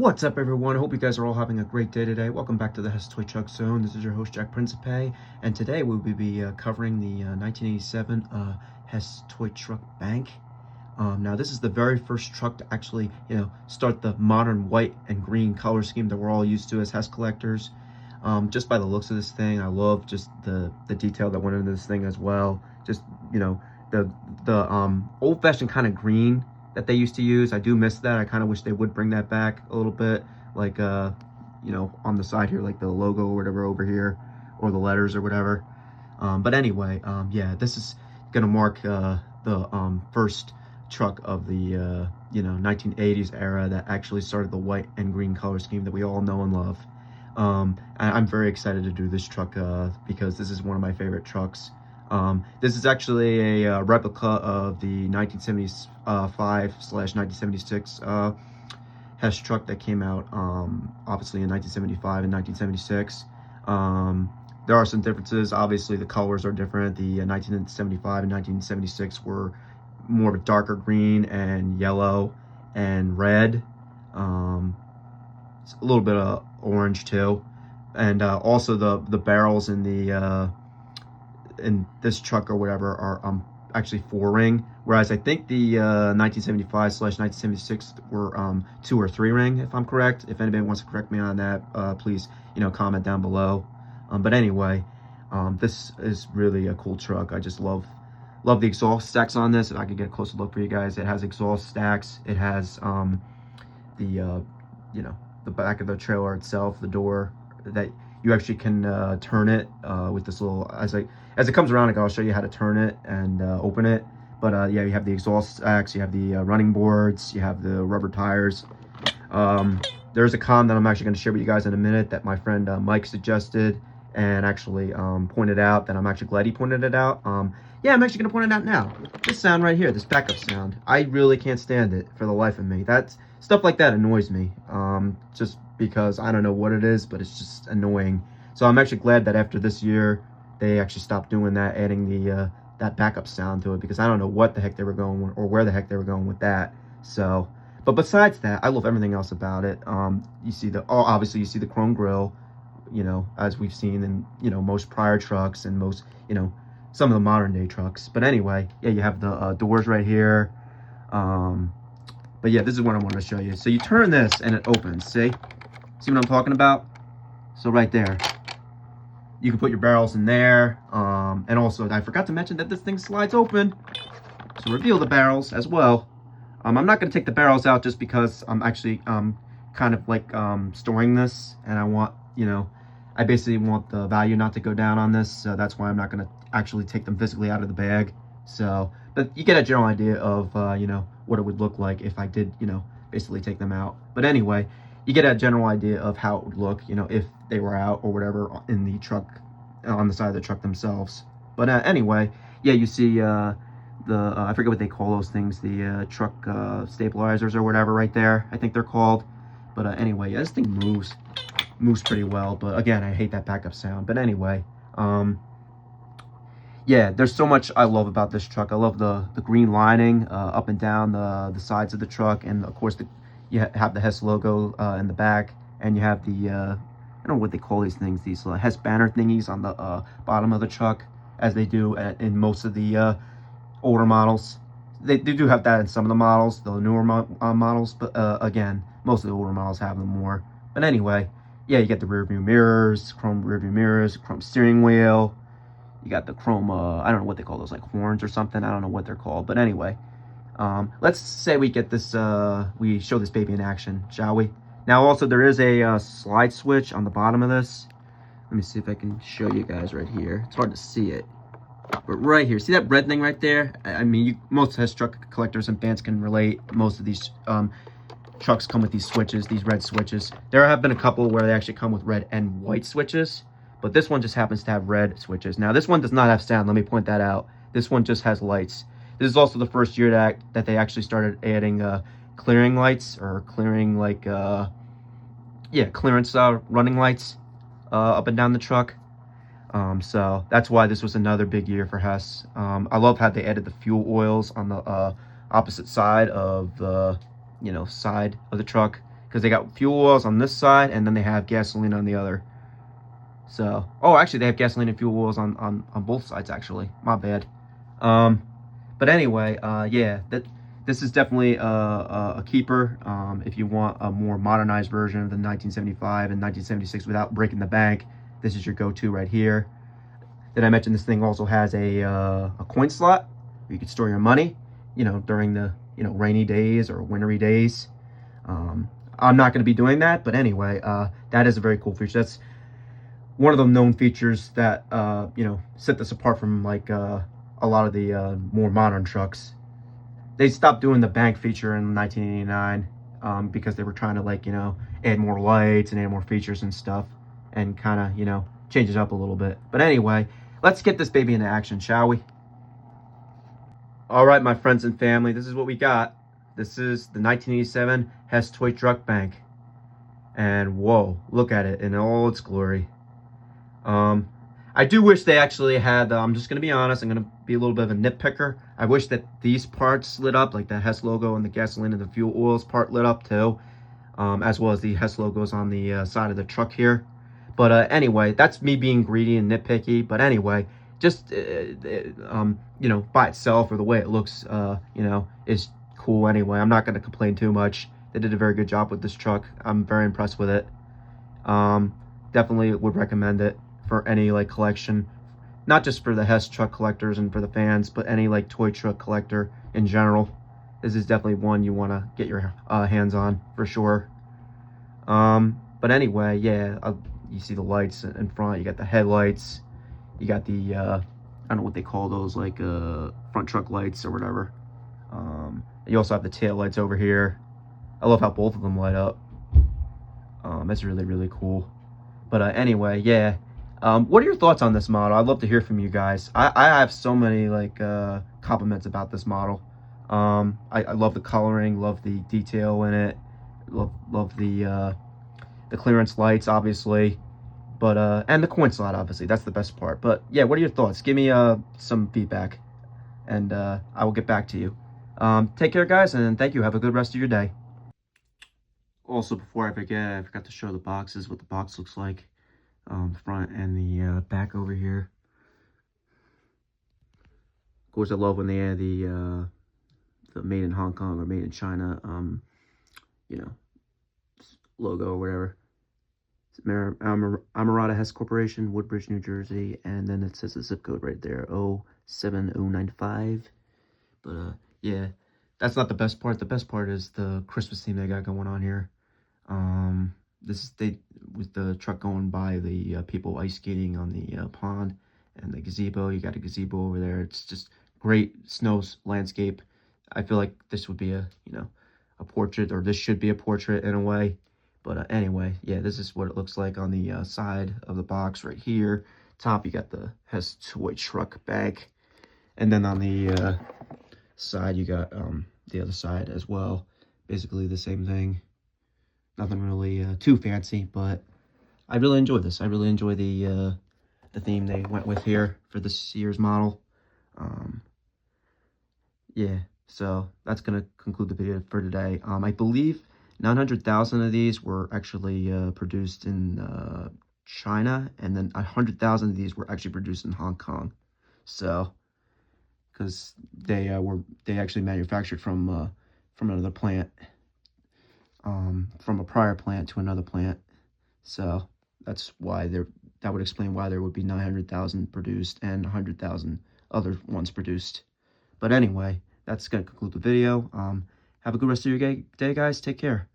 What's up, everyone? I hope you guys are all having a great day today. Welcome back to the Hess Toy Truck Zone. This is your host, Jack Principe, and today we will be covering the 1987 Hess Toy Truck Bank. Now, this is the very first truck to actually, start the modern white and green color scheme that we're all used to as Hess collectors. Just by the looks of this thing, I love just the detail that went into this thing as well. Just, the old-fashioned kind of green that they used to use. I do miss that. I kind of wish they would bring that back a little bit, like on the side here, like the logo or whatever over here, or the letters or whatever. But anyway, yeah, this is gonna mark the first truck of the 1980s era that actually started the white and green color scheme that we all know and love. I'm very excited to do this truck because this is one of my favorite trucks. This is actually a replica of the 1975/1976 Hess truck that came out obviously in 1975 and 1976. There are some differences. Obviously the colors are different. The 1975 and 1976 were more of a darker green and yellow and red. It's a little bit of orange too, and also the barrels in the in this truck or whatever are actually 4-ring, whereas I think the 1975/1976 were 2 or 3 ring, if I'm correct. If anybody wants to correct me on that, please comment down below. But anyway, this is really a cool truck. I just love the exhaust stacks on this. If I could get a closer look for you guys, it has exhaust stacks. It has the back of the trailer itself, the door that you actually can turn it with this little, as it comes around, I'll show you how to turn it and open it. But yeah, you have the exhaust stacks, you have the running boards, you have the rubber tires. There's a con that I'm actually going to share with you guys in a minute that my friend Mike suggested and actually pointed out, that I'm actually glad he pointed it out. Yeah, I'm actually going to point it out now. This sound right here, this backup sound, I really can't stand it for the life of me. Stuff like that annoys me, just because I don't know what it is, but it's just annoying. So I'm actually glad that after this year, they actually stopped doing that, adding the that backup sound to it, because I don't know what the heck they were going with, or where the heck they were going with that. So, but besides that, I love everything else about it. You see obviously you see the chrome grille, as we've seen in most prior trucks and most some of the modern day trucks. But anyway, yeah, you have the doors right here. But yeah, this is what I wanted to show you. So you turn this and it opens. See what I'm talking about? So right there, you can put your barrels in there. And also, I forgot to mention that this thing slides open to reveal the barrels as well. I'm not going to take the barrels out just because I'm actually kind of like storing this, and I want, I basically want the value not to go down on this. So that's why I'm not going to actually take them physically out of the bag. So, but you get a general idea of, what it would look like if I did, basically take them out. But anyway, you get a general idea of how it would look, if they were out or whatever in the truck, on the side of the truck themselves. But anyway, yeah, you see I forget what they call those things, the truck stabilizers or whatever right there, I think they're called. But anyway, yeah, this thing moves pretty well. But again, I hate that backup sound. But anyway, yeah, there's so much I love about this truck. I love the green lining up and down the sides of the truck, and of course you have the Hess logo in the back, and you have the I don't know what they call these things, these Hess banner thingies on the bottom of the truck, as they do in most of the older models. They do have that in some of the models, the newer models, but again, most of the older models have them more. But anyway, yeah, you get the rear view mirrors, chrome rear view mirrors, chrome steering wheel. You got the chrome, I don't know what they call those, like horns or something. I don't know what they're called. But anyway, let's say we get this, we show this baby in action, shall we? Now, also, there is a slide switch on the bottom of this. Let me see if I can show you guys right here. It's hard to see it. But right here, see that red thing right there? I mean, most Hess truck collectors and fans can relate. Most of these trucks come with these switches, these red switches. There have been a couple where they actually come with red and white switches, but this one just happens to have red switches. Now, this one does not have sound. Let me point that out. This one just has lights. This is also the first year that they actually started adding clearing lights, or clearing, like, yeah, clearance running lights up and down the truck. So that's why this was another big year for Hess. I love how they added the fuel oils on the opposite side of the, side of the truck. because they got fuel oils on this side, and then they have gasoline on the other. So, oh, actually, they have gasoline and fuel oils on both sides, actually. My bad. But anyway, yeah, this is definitely a keeper. If you want a more modernized version of the 1975 and 1976 without breaking the bank, this is your go-to right here. Did I mention this thing also has a coin slot where you can store your money, you know, during the, you know, rainy days or wintry days. I'm not going to be doing that, but anyway, that is a very cool feature. That's one of the known features that, you know, set this apart from, like, a lot of the more modern trucks. They stopped doing the bank feature in 1989 because they were trying to, like, you know, add more lights and add more features and stuff and kind of, you know, change it up a little bit. But anyway, let's get this baby into action, shall we? All right, my friends and family, this is what we got. This is the 1987 Hess Toy Truck Bank. And whoa, look at it in all its glory. I do wish they actually had, I'm just going to be honest, I'm going to be a little bit of a nitpicker. I wish that these parts lit up, like the Hess logo and the gasoline and the fuel oils part lit up too, as well as the Hess logos on the side of the truck here. But anyway, that's me being greedy and nitpicky. But anyway, just, you know, by itself or the way it looks, you know, is cool anyway. I'm not going to complain too much. They did a very good job with this truck. I'm very impressed with it. Definitely would recommend it for any, like, collection, not just for the Hess truck collectors and for the fans, but any, like, toy truck collector in general. This is definitely one you want to get your hands on for sure. But anyway, yeah, you see the lights in front, you got the headlights, you got the I don't know what they call those, like front truck lights or whatever. You also have the tail lights over here. I love how both of them light up. It's really, really cool. But anyway, yeah. What are your thoughts on this model? I'd love to hear from you guys. I have so many, like, compliments about this model. I love the coloring, love the detail in it, love the clearance lights, obviously, but and the coin slot, obviously. That's the best part. But yeah, what are your thoughts? Give me some feedback, and I will get back to you. Take care, guys, and thank you. Have a good rest of your day. Also, before I forget, I forgot to show the boxes, what the box looks like. The front and the back over here. Of course, I love when they add the made in Hong Kong or made in China, you know, logo or whatever. Amarada Hess Corporation, Woodbridge, New Jersey, and then it says the zip code right there, 07095. But yeah, that's not the best part. The best part is the Christmas theme they got going on here. This is with the truck going by the people ice skating on the pond and the gazebo. You got a gazebo over there. It's just great snow landscape. I feel like this would be a, you know, a portrait, or this should be a portrait in a way. But anyway, yeah, this is what it looks like on the side of the box right here. Top, you got the Hess Toy Truck Bank, and then on the side, you got the other side as well. Basically the same thing. Nothing really too fancy, but I really enjoy this. I really enjoy the theme they went with here for this year's model. Yeah, so that's going to conclude the video for today. I believe 900,000 of these were actually produced in China, and then 100,000 of these were actually produced in Hong Kong. So, because they actually manufactured from another plant. From a prior plant to another plant. So that's why that would explain why there would be 900,000 produced and 100,000 other ones produced. But anyway, that's going to conclude the video. Have a good rest of your day, guys. Take care.